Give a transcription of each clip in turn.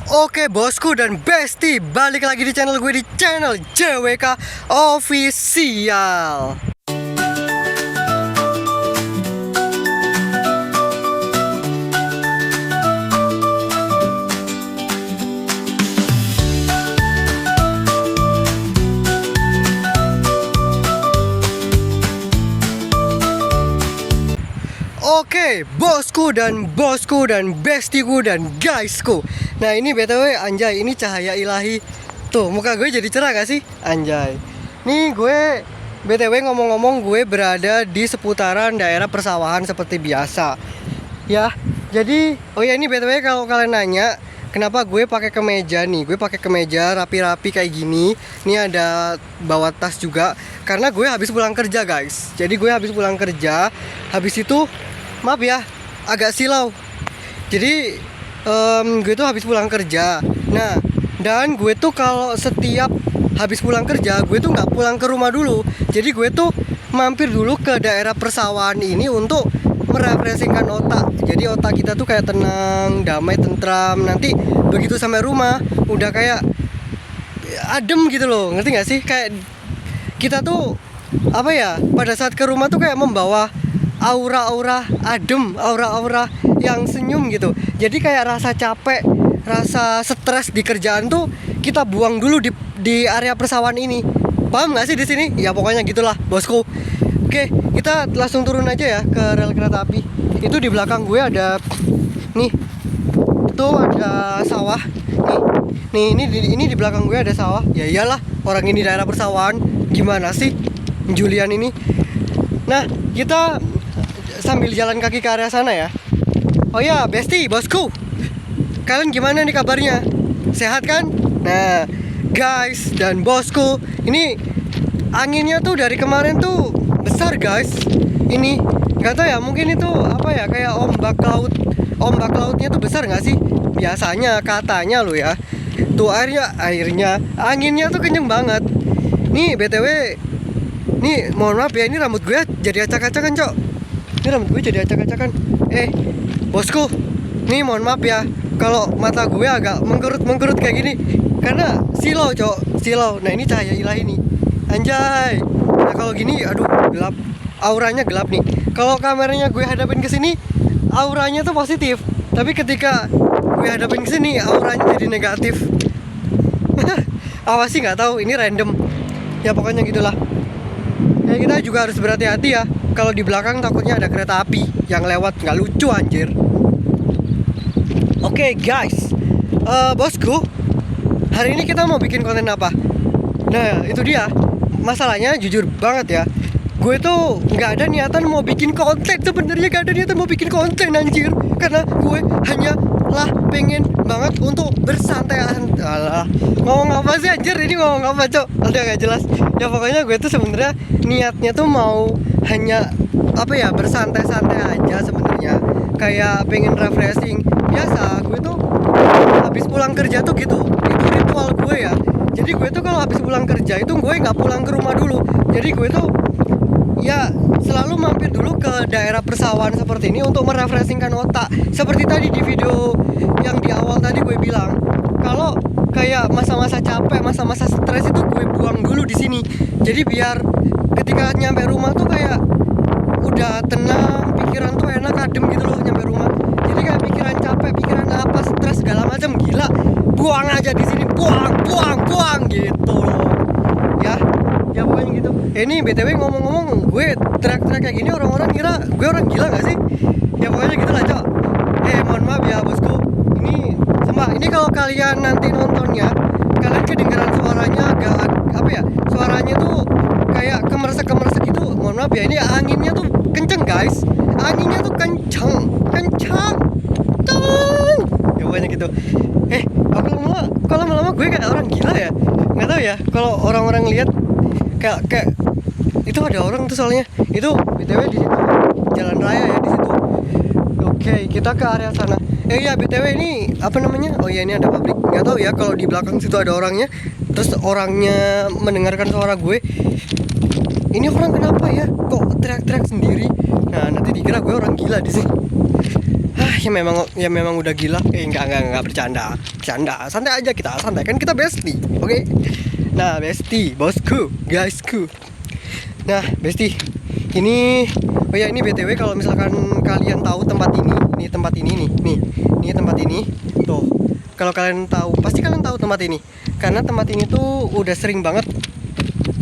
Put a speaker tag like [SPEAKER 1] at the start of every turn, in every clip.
[SPEAKER 1] Oke bosku dan bestie, balik lagi di channel gue, di channel JWK Official. Oke, bosku dan bestieku dan guysku. Nah ini BTW anjay, ini cahaya ilahi. Tuh, muka gue jadi cerah gak sih? Anjay. Nih gue BTW ngomong-ngomong, gue berada di seputaran daerah persawahan seperti biasa. Ya, jadi oh ya ini BTW kalau kalian nanya kenapa gue pakai kemeja nih? Gue pakai kemeja rapi-rapi kayak gini. Ini ada bawa tas juga karena gue habis pulang kerja, guys. Jadi gue habis pulang kerja, habis itu maaf ya, agak silau. Jadi gue tuh habis pulang kerja. Nah, dan gue tuh kalau setiap habis pulang kerja, gue tuh nggak pulang ke rumah dulu. Jadi gue tuh mampir dulu ke daerah persawahan ini untuk merefreshingkan otak. Jadi otak kita tuh kayak tenang, damai, tentram. Nanti begitu sampai rumah udah kayak adem gitu loh. Ngerti gak sih? Kayak kita tuh apa ya, pada saat ke rumah tuh kayak membawa aura-aura adem, aura-aura yang senyum gitu. Jadi kayak rasa capek, rasa stres di kerjaan tuh kita buang dulu di area persawahan ini. Paham gak sih di sini? Ya pokoknya gitulah, bosku. Oke, kita langsung turun aja ya ke rel kereta api. Itu di belakang gue ada nih. Tuh ada sawah. Nih, ini di belakang gue ada sawah. Ya iyalah, orang ini daerah persawahan. Gimana sih Julian ini? Nah, kita sambil jalan kaki ke area sana ya. Oh ya, bestie, bosku, kalian gimana nih kabarnya? Sehat kan? Nah, guys dan bosku, ini anginnya tuh dari kemarin tuh besar, guys. Ini nggak tahu ya, mungkin itu apa ya, kayak ombak laut. Ombak lautnya tuh besar nggak sih? Biasanya katanya lo ya. Tuh airnya, anginnya tuh kenceng banget. Nih BTW, nih mohon maaf ya, ini rambut gue jadi acak-acakan, cok. Ini rambut gue jadi acak-acakan. Bosku, nih mohon maaf ya kalau mata gue agak mengkerut kayak gini, karena silau, cok, silau. Nah ini cahaya ilahi nih, anjay. Nah kalau gini, aduh, gelap, auranya gelap nih. Kalau kameranya gue hadapin ke sini, auranya tuh positif. Tapi ketika gue hadapin ke sini, auranya jadi negatif. Awas sih, nggak tahu, ini random. Ya pokoknya gitulah. Ya kita juga harus berhati-hati ya. Kalau di belakang takutnya ada kereta api yang lewat, nggak lucu anjir. Oke, guys, bosku, hari ini kita mau bikin konten apa? Nah itu dia masalahnya, jujur banget ya, gue tuh nggak ada niatan mau bikin konten. Sebenarnya nggak ada niatan mau bikin konten anjir, karena gue hanya lah pengen banget untuk bersantai. Alah, ngomong apa sih anjir, ini ngomong apa, cok? Udah gak jelas. Ya pokoknya gue tuh sebenarnya niatnya tuh mau hanya apa ya, bersantai-santai aja sebenarnya. Kayak pengen refreshing. Biasa gue tuh habis pulang kerja tuh gitu. Itu ritual gue ya. Jadi gue tuh kalau habis pulang kerja itu gue nggak pulang ke rumah dulu. Jadi gue tuh ya selalu mampir dulu ke daerah persawahan seperti ini untuk merefreshingkan otak. Seperti tadi di video yang di awal tadi gue bilang, kalau kayak masa-masa capek, masa-masa stres itu gue buang dulu di sini. Jadi biar ketika nyampe rumah tuh kayak udah tenang, pikiran tuh enak, adem gitu loh nyampe rumah. Jadi kayak pikiran capek, pikiran apa, stres segala macam, gila, buang aja di sini, buang gitu loh. Ya pokoknya gitu. Ini BTW ngomong-ngomong, gue teriak-teriak kayak gini orang-orang kira gue orang gila gak sih? Ya pokoknya gitu lah, cok. Mohon maaf ya bosku. Ini kalau kalian nanti nontonnya, kalian kedengeran suaranya agak apa ya? Suaranya tuh kayak kemersek gitu. Mohon maaf ya, ini anginnya tuh kenceng, guys. Anginnya tuh kenceng. Ya pokoknya gitu. Kalau lama-lama gue kayak orang gila ya. Nggak tahu ya. Kalau orang-orang lihat kayak itu ada orang tuh, soalnya itu BTW di situ jalan raya ya, di situ. Oke, kita ke area sana. Ya BTW ini apa namanya? Oh ya, ini ada pabrik. Nggak tahu ya kalau di belakang situ ada orangnya, terus orangnya mendengarkan suara gue. Ini orang kenapa ya kok teriak-teriak sendiri? Nah nanti dikira gue orang gila di sini. ya memang udah gila. Enggak bercanda, santai aja, kita santai kan, kita bestie, oke? Nah bestie, bosku, guysku. Nah bestie, ini oh ya, ini BTW kalau misalkan kalian tahu tempat ini tempat ini nih tempat ini tuh. Kalau kalian tahu, pasti kalian tahu tempat ini, karena tempat ini tuh udah sering banget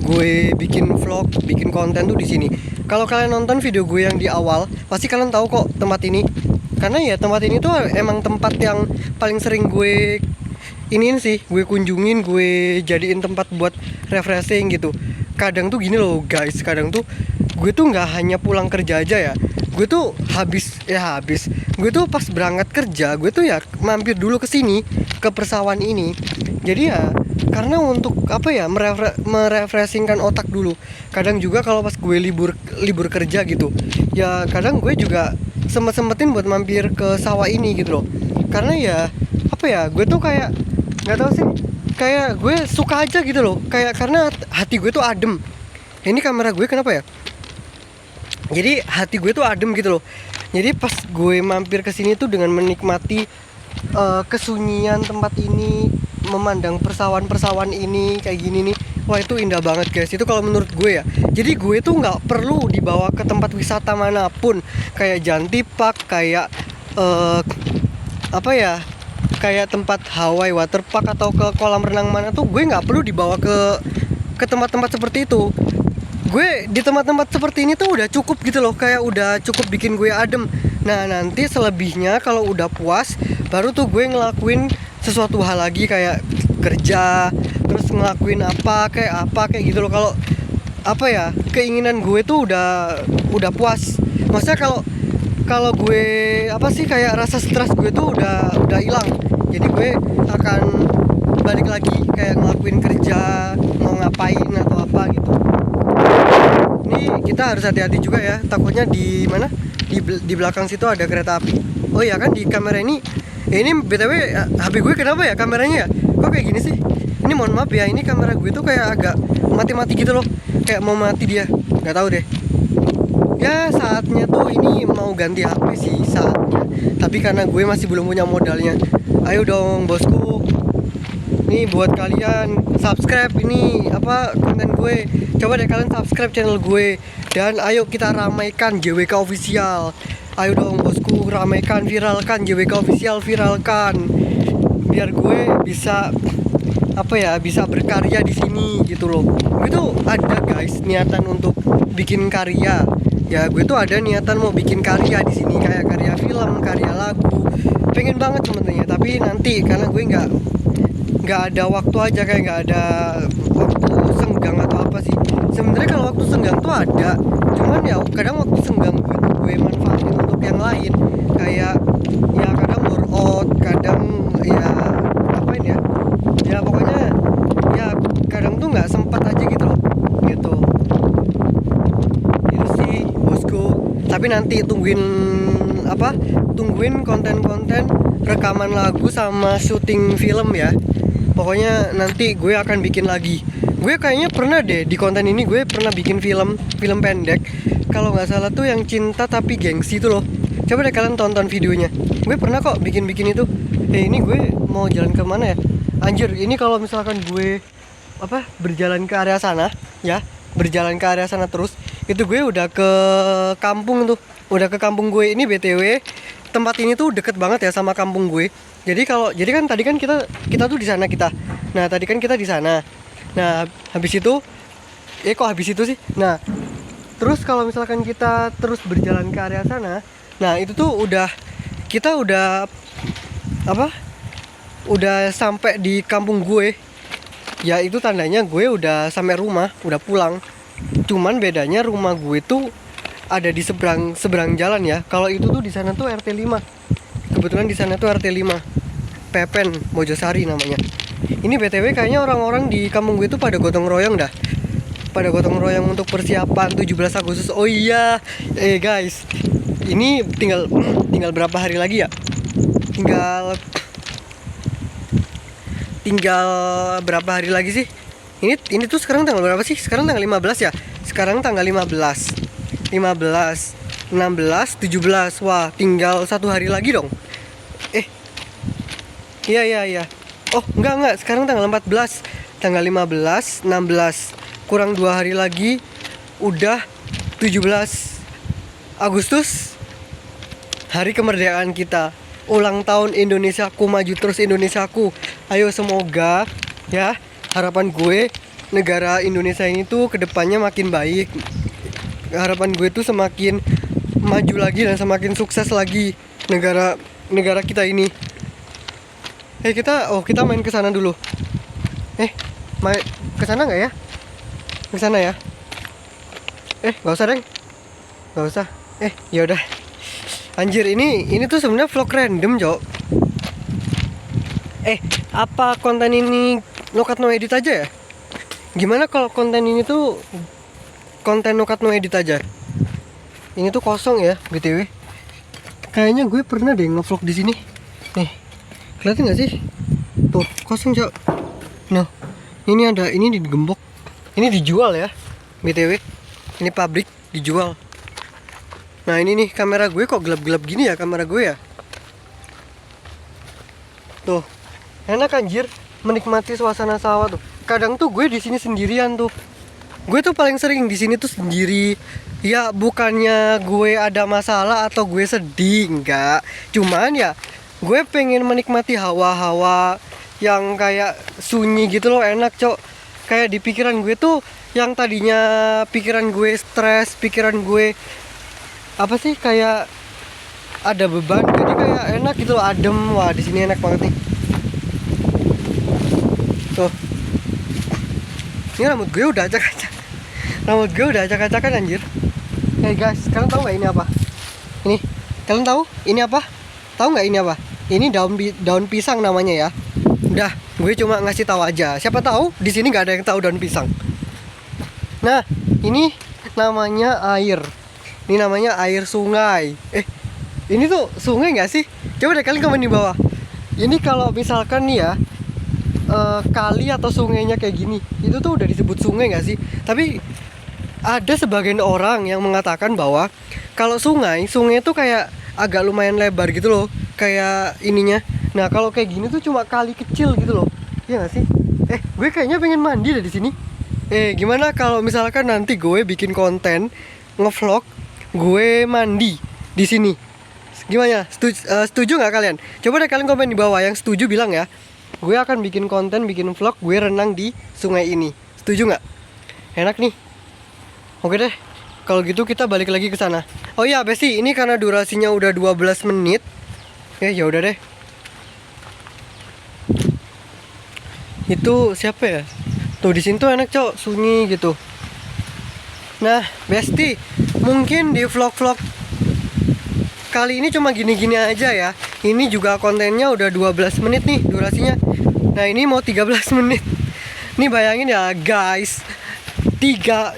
[SPEAKER 1] gue bikin vlog, bikin konten tuh di sini. Kalau kalian nonton video gue yang di awal, pasti kalian tahu kok tempat ini. Karena ya tempat ini tuh emang tempat yang paling sering gue iniin sih, gue kunjungin, gue jadiin tempat buat refreshing gitu. Kadang tuh gini loh guys, kadang tuh gue tuh nggak hanya pulang kerja aja ya, gue tuh gue tuh pas berangkat kerja, gue tuh ya mampir dulu ke sini, ke persawahan ini. Jadi ya karena untuk apa ya, merefreshingkan otak dulu. Kadang juga kalau pas gue libur kerja gitu, ya kadang gue juga sempetin buat mampir ke sawah ini gitu loh. Karena ya apa ya, gue tuh kayak nggak tahu sih, kayak gue suka aja gitu loh, kayak karena hati gue tuh adem. Ini kamera gue kenapa ya, jadi hati gue tuh adem gitu loh. Jadi pas gue mampir ke sini tuh dengan menikmati kesunyian tempat ini, memandang persawahan ini kayak gini nih, wah itu indah banget guys. Itu kalau menurut gue ya. Jadi gue tuh nggak perlu dibawa ke tempat wisata manapun, kayak Jantipak, kayak apa ya, kayak tempat Hawaii Waterpark atau ke kolam renang mana tuh, gue nggak perlu dibawa ke tempat-tempat seperti itu. Gue di tempat-tempat seperti ini tuh udah cukup gitu loh, kayak udah cukup bikin gue adem. Nah nanti selebihnya kalau udah puas, baru tuh gue ngelakuin sesuatu hal lagi, kayak kerja, terus ngelakuin apa kayak gitu loh. Kalau apa ya, keinginan gue tuh udah puas. Maksudnya kalau gue apa sih, kayak rasa stres gue tuh udah hilang. Jadi gue akan balik lagi kayak ngelakuin kerja, mau ngapain atau apa gitu. Ini kita harus hati-hati juga ya, takutnya di mana, di belakang situ ada kereta api. Oh iya kan, di kamera ini ya, ini BTW HP gue kenapa ya kameranya ya kok kayak gini sih. Ini mohon maaf ya, ini kamera gue tuh kayak agak mati-mati gitu loh, kayak mau mati dia, nggak tahu deh. Ya saatnya tuh ini mau ganti HP sih saatnya, tapi karena gue masih belum punya modalnya. Ayo dong bosku, nih buat kalian subscribe ini apa, konten gue. Coba deh kalian subscribe channel gue, dan ayo kita ramaikan JWK official. Ayo dong bosku, ramaikan, viralkan JWK official, viralkan, biar gue bisa apa ya, bisa berkarya di sini gitu loh. Gue tuh ada guys niatan untuk bikin karya. Ya gue tuh ada niatan mau bikin karya di sini, kayak karya film, karya lagu. Pengen banget sebenarnya, tapi nanti karena gue nggak ada waktu aja, kayak nggak ada waktu senggang atau apa sih. Sebenarnya kalau waktu senggang tuh ada, cuman ya kadang waktu senggang gue manfaatin untuk yang lain, kayak ya kadang workout, kadang ya apain ya, ya pokoknya ya kadang tuh nggak sempat aja gitu loh, gitu. Itu sih bosku. Tapi nanti tungguin konten-konten rekaman lagu sama syuting film ya. Pokoknya nanti gue akan bikin lagi. Gue kayaknya pernah deh di konten ini, gue pernah bikin film pendek. Kalau nggak salah tuh yang Cinta Tapi Gengsi itu loh. Coba deh kalian tonton videonya. Gue pernah kok bikin itu. Ini gue mau jalan ke mana ya? Anjir, ini kalau misalkan gue berjalan ke area sana ya, berjalan ke area sana terus, itu gue udah ke kampung tuh. Udah ke kampung gue. Ini BTW tempat ini tuh deket banget ya sama kampung gue. Jadi kan tadi kan kita tuh di sana kita. Nah, tadi kan kita di sana. Nah, habis itu kok habis itu sih? Nah, terus kalau misalkan kita terus berjalan ke area sana, nah itu tuh kita udah sampai di kampung gue. Ya itu tandanya gue udah sampai rumah, udah pulang. Cuman bedanya rumah gue tuh ada di seberang jalan ya. Kalau itu tuh di sana tuh RT 5. Kebetulan di sana tuh RT 5. Pepen, Mojosari namanya. Ini BTW kayaknya orang-orang di kampung gue tuh pada gotong royong dah. Pada gotong royong untuk persiapan 17 Agustus. Oh iya, guys. Ini tinggal berapa hari lagi ya? Tinggal berapa hari lagi sih? Ini tuh sekarang tanggal berapa sih? Sekarang tanggal 15 ya? Sekarang tanggal 15. 16, 17. Wah, tinggal 1 hari lagi dong. Iya. Oh, enggak. Sekarang tanggal 14. Tanggal 15, 16. Kurang 2 hari lagi. Udah 17 Agustus. Hari kemerdekaan kita. Ulang tahun Indonesiaku, maju terus Indonesiaku. Ayo semoga ya, harapan gue negara Indonesia ini tuh kedepannya makin baik. Harapan gue tuh semakin maju lagi dan semakin sukses lagi negara kita ini. Kita main ke sana dulu. Main ke sana nggak ya? Ke sana ya? Nggak usah, Deng. Nggak usah. Ya udah. Anjir, ini tuh sebenarnya vlog random, Cok. Apa konten ini no cut no edit aja ya? Gimana kalau konten ini tuh konten no cut no edit aja? Ini tuh kosong ya, BTW. Kayaknya gue pernah deh nge-vlog di sini. Nih. Kelihatan nggak sih? Tuh, kosong, Cok. Nah, ini digembok. Ini dijual ya, BTW. Ini pabrik dijual. Nah, ini nih kamera gue kok gelap-gelap gini ya kamera gue ya. Tuh, enak anjir menikmati suasana sawah tuh. Kadang tuh gue di sini sendirian tuh. Gue tuh paling sering di sini tuh sendiri. Ya bukannya gue ada masalah atau gue sedih, enggak. Cuman ya gue pengen menikmati hawa-hawa yang kayak sunyi gitu loh, enak, Cok. Kayak di pikiran gue tuh yang tadinya pikiran gue stres, pikiran gue apa sih, kayak ada beban, jadi kayak enak gitu loh, adem. Wah, di sini enak banget nih. Tuh. Ini rambut gue udah acak-acak. Rambut gue udah acak-acakan anjir. Guys, kalian tahu nggak ini apa? Ini, kalian tahu ini apa? Tahu nggak ini apa? Ini daun pisang namanya ya. Udah, gue cuma ngasih tahu aja. Siapa tahu di sini nggak ada yang tahu daun pisang. Nah, ini namanya air. Ini namanya air sungai. Ini tuh sungai nggak sih? Coba deh kalian komen di bawah. Ini kalau misalkan nih ya, kali atau sungainya kayak gini, itu tuh udah disebut sungai nggak sih? Tapi ada sebagian orang yang mengatakan bahwa kalau sungai itu kayak agak lumayan lebar gitu loh, kayak ininya. Nah, kalau kayak gini tuh cuma kali kecil gitu loh. Iya nggak sih? Gue kayaknya pengen mandi deh di sini. Gimana kalau misalkan nanti gue bikin konten ngevlog gue mandi di sini? Gimana? Setuju nggak kalian? Coba deh kalian komen di bawah. Yang setuju bilang ya. Gue akan bikin konten, bikin vlog gue renang di sungai ini. Setuju nggak? Enak nih. Oke deh. Kalau gitu kita balik lagi ke sana. Oh iya, Besti, ini karena durasinya udah 12 menit. Ya udah deh. Itu siapa ya? Tuh di sini tuh enak, Cok, sunyi gitu. Nah, Besti, mungkin di vlog-vlog kali ini cuma gini-gini aja ya. Ini juga kontennya udah 12 menit nih durasinya. Nah, ini mau 13 menit. Nih bayangin ya, guys.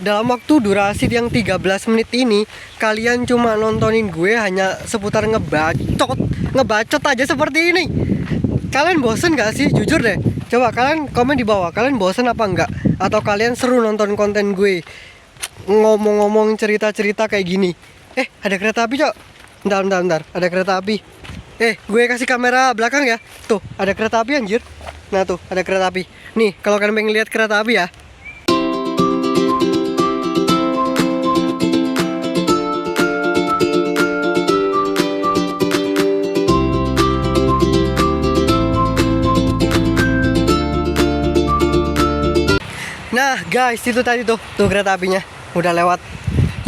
[SPEAKER 1] Dalam waktu durasi yang 13 menit ini, kalian cuma nontonin gue hanya seputar ngebacot aja seperti ini. Kalian bosen gak sih? Jujur deh. Coba kalian komen di bawah, kalian bosen apa enggak? Atau kalian seru nonton konten gue ngomong-ngomong cerita-cerita kayak gini? Ada kereta api, Cok. Bentar, ada kereta api. Gue kasih kamera belakang ya. Tuh, ada kereta api anjir. Nah tuh, ada kereta api. Nih, kalau kalian pengen lihat kereta api ya. Nah guys, itu tadi tuh kereta apinya udah lewat.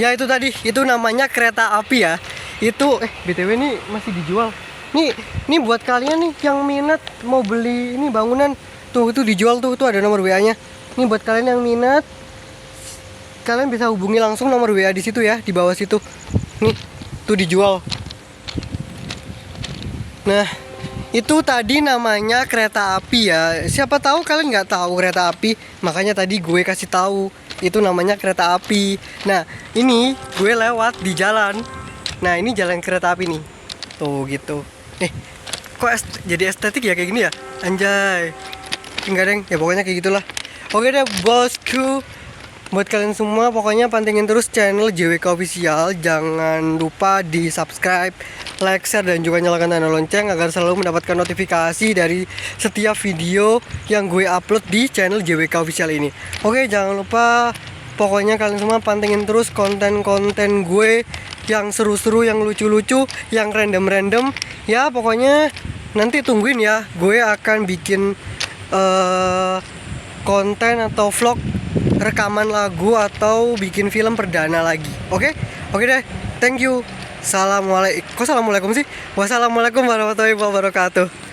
[SPEAKER 1] Ya itu tadi, itu namanya kereta api ya. Itu BTW ini masih dijual. Nih buat kalian nih yang minat mau beli ini bangunan, tuh itu dijual tuh ada nomor WA-nya. Nih buat kalian yang minat, kalian bisa hubungi langsung nomor WA di situ ya, di bawah situ. Nih, tuh dijual. Nah, itu tadi namanya kereta api ya. Siapa tahu kalian nggak tahu kereta api, makanya tadi gue kasih tahu itu namanya kereta api. Nah, ini gue lewat di jalan. Nah, ini jalan kereta api nih. Tuh gitu. Kok jadi estetik ya kayak gini ya? Anjay. Enggak, Deng. Ya pokoknya kayak gitulah. Oke deh, bosku. buat kalian semua pokoknya pantengin terus channel JWK Official. Jangan lupa di subscribe, like, share, dan juga nyalakan tanda lonceng agar selalu mendapatkan notifikasi dari setiap video yang gue upload di channel JWK Official ini. Oke, jangan lupa pokoknya kalian semua pantengin terus konten-konten gue yang seru-seru, yang lucu-lucu, yang random-random. Ya pokoknya nanti tungguin ya, gue akan bikin konten atau vlog rekaman lagu atau bikin film perdana lagi. Oke deh, thank you. Assalamualaikum. Kok assalamualaikum sih? Wassalamualaikum warahmatullahi wabarakatuh.